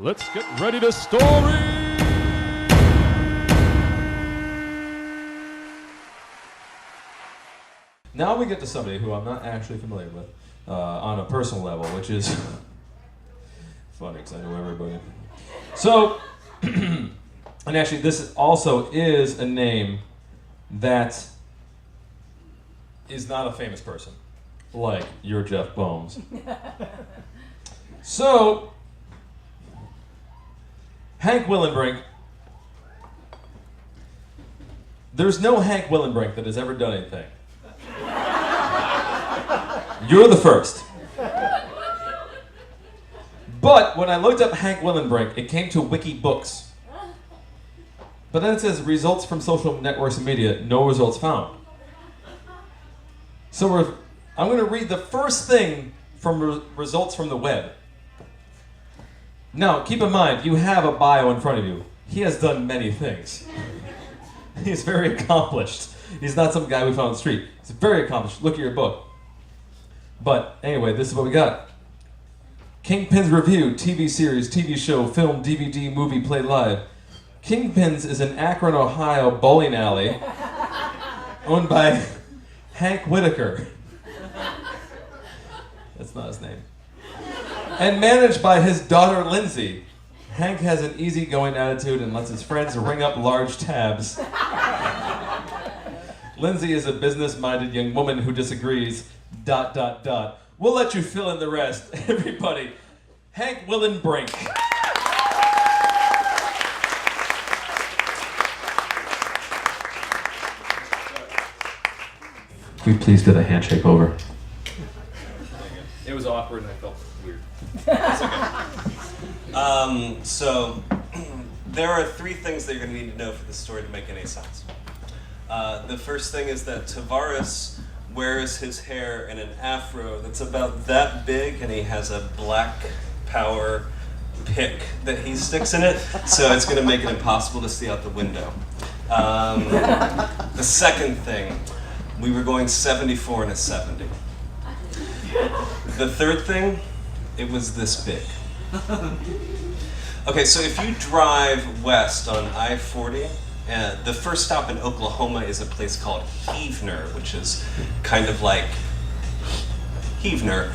Let's get ready to story! Now we get to somebody who I'm not actually familiar with on a personal level, which is funny because I know everybody. So, and actually this also is a name that is not a famous person, like you're Jeff Bohms. So, Hank Willenbrink. There's no Hank Willenbrink that has ever done anything. You're the first. But when I looked up Hank Willenbrink, it came to Wiki Books. But then it says results from social networks and media, no results found. So I'm going to read the first thing from results from the web. Now, keep in mind, you have a bio in front of you. He has done many things. He's very accomplished. He's not some guy we found on the street. He's very accomplished. Look at your book. But anyway, this is what we got. Kingpin's Review, TV series, TV show, film, DVD, movie, play live. Kingpin's is an Akron, Ohio bowling alley owned by Hank Whitaker. That's not his name. And managed by his daughter, Lindsay. Hank has an easygoing attitude and lets his friends ring up large tabs. Lindsay is a business-minded young woman who disagrees, ... We'll let you fill in the rest. Everybody, Hank Willenbrink. Can we please get a handshake over? It was awkward and I felt weird. It's okay. So there are three things that you're going to need to know for this story to make any sense. The first thing is that Tavares wears his hair in an afro that's about that big, and he has a black power pick that he sticks in it, so it's going to make it impossible to see out the window. The second thing, we were going 74 and a 70. The third thing, it was this big. Okay, so if you drive west on I-40, the first stop in Oklahoma is a place called Heavener, which is kind of like Heavener.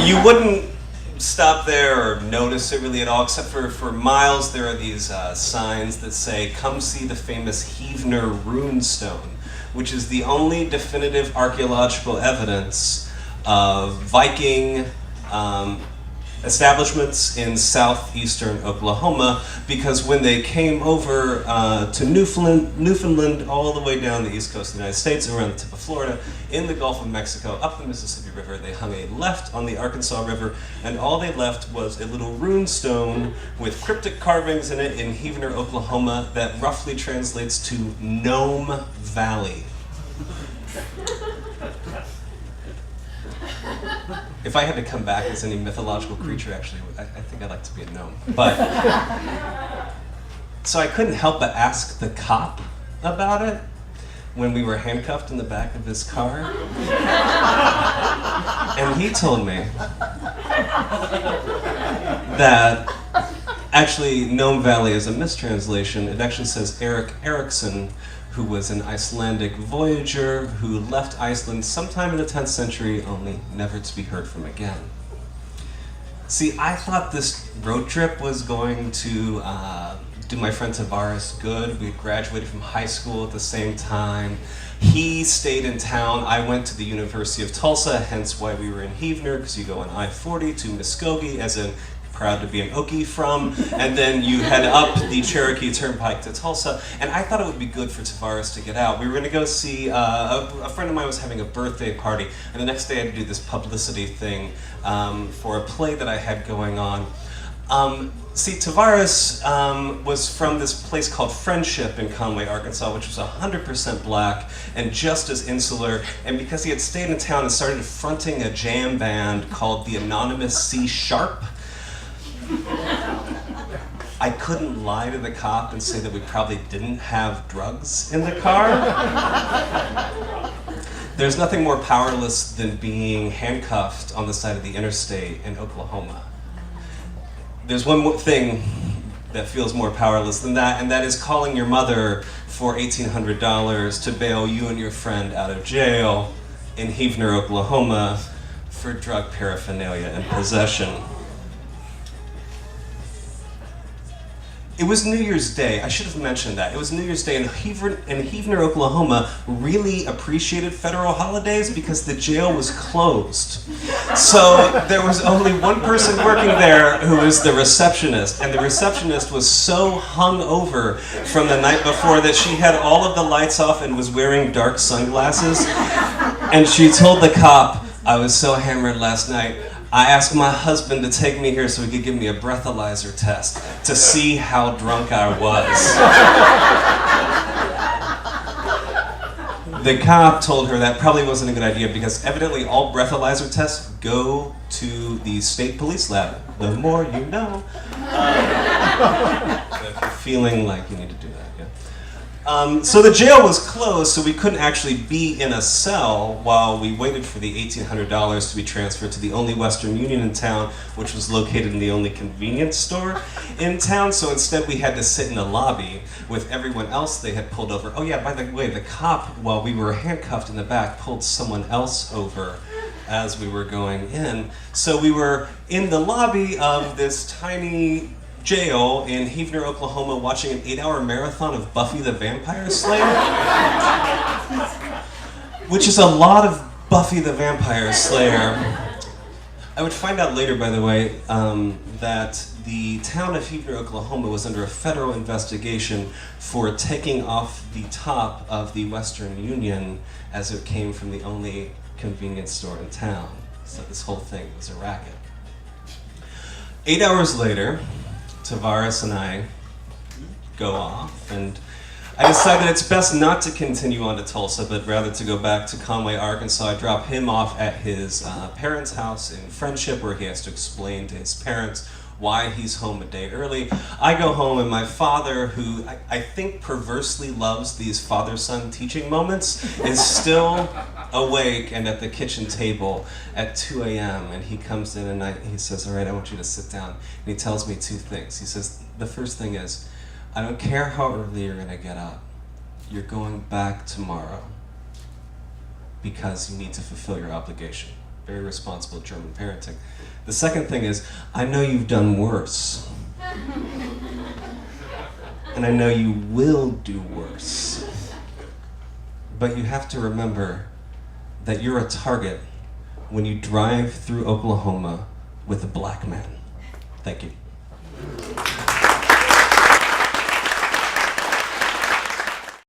You wouldn't stop there or notice it really at all, except for miles there are these signs that say, come see the famous Heavener runestone, which is the only definitive archaeological evidence of Viking establishments in southeastern Oklahoma, because when they came over to Newfoundland, all the way down the east coast of the United States, around the tip of Florida, in the Gulf of Mexico, up the Mississippi River, they hung a left on the Arkansas River, and all they left was a little rune stone with cryptic carvings in it in Heavener, Oklahoma, that roughly translates to Gnome Valley. If I had to come back as any mythological creature, actually, I think I'd like to be a gnome. But so I couldn't help but ask the cop about it when we were handcuffed in the back of his car. And he told me that actually Gnome Valley is a mistranslation. It actually says Erik Erikson, who was an Icelandic voyager who left Iceland sometime in the 10th century, only never to be heard from again. See, I thought this road trip was going to do my friend Tavares good. We graduated from high school at the same time. He stayed in town. I went to the University of Tulsa, hence why we were in Heavener, because you go on I-40 to Muskogee, as in proud to be an Okie from, and then you head up the Cherokee Turnpike to Tulsa, and I thought it would be good for Tavares to get out. We were going to go see, a friend of mine was having a birthday party, and the next day I had to do this publicity thing for a play that I had going on. See, Tavares was from this place called Friendship in Conway, Arkansas, which was 100% black and just as insular, and because he had stayed in town and started fronting a jam band called the Anonymous C Sharp, I couldn't lie to the cop and say that we probably didn't have drugs in the car. There's nothing more powerless than being handcuffed on the side of the interstate in Oklahoma. there's one more thing that feels more powerless than that, and that is calling your mother for $1,800 to bail you and your friend out of jail in Heavener, Oklahoma for drug paraphernalia and possession. It was New Year's Day. I should have mentioned that. It was New Year's Day, and Heavener, Oklahoma really appreciated federal holidays because the jail was closed. So there was only one person working there who was the receptionist, and the receptionist was so hung over from the night before that she had all of the lights off and was wearing dark sunglasses. And she told the cop, "I was so hammered last night, I asked my husband to take me here so he could give me a breathalyzer test to see how drunk I was." The cop told her that probably wasn't a good idea because evidently all breathalyzer tests go to the state police lab. The more you know. If you're feeling like you need to do that, yeah. So the jail was closed, so we couldn't actually be in a cell while we waited for the $1,800 to be transferred to the only Western Union in town, which was located in the only convenience store in town. So instead we had to sit in the lobby with everyone else they had pulled over. Oh yeah, by the way, the cop, while we were handcuffed in the back, pulled someone else over as we were going in. So we were in the lobby of this tiny jail in Heavener, Oklahoma, watching an 8-hour marathon of Buffy the Vampire Slayer, which is a lot of Buffy the Vampire Slayer. I would find out later, by the way, that the town of Heavener, Oklahoma was under a federal investigation for taking off the top of the Western Union as it came from the only convenience store in town. So this whole thing was a racket. 8 hours later, Tavares and I go off, and I decided it's best not to continue on to Tulsa, but rather to go back to Conway, Arkansas. I drop him off at his parents' house in Friendship, where he has to explain to his parents why he's home a day early. I go home, and my father, who I think perversely loves these father-son teaching moments, is still awake and at the kitchen table at 2 a.m. And he comes in and he says, "All right, I want you to sit down." And he tells me two things. He says, the first thing is, "I don't care how early you're gonna get up. You're going back tomorrow because you need to fulfill your obligation." Very responsible German parenting. The second thing is, "I know you've done worse. And I know you will do worse. But you have to remember that you're a target when you drive through Oklahoma with a black man." Thank you.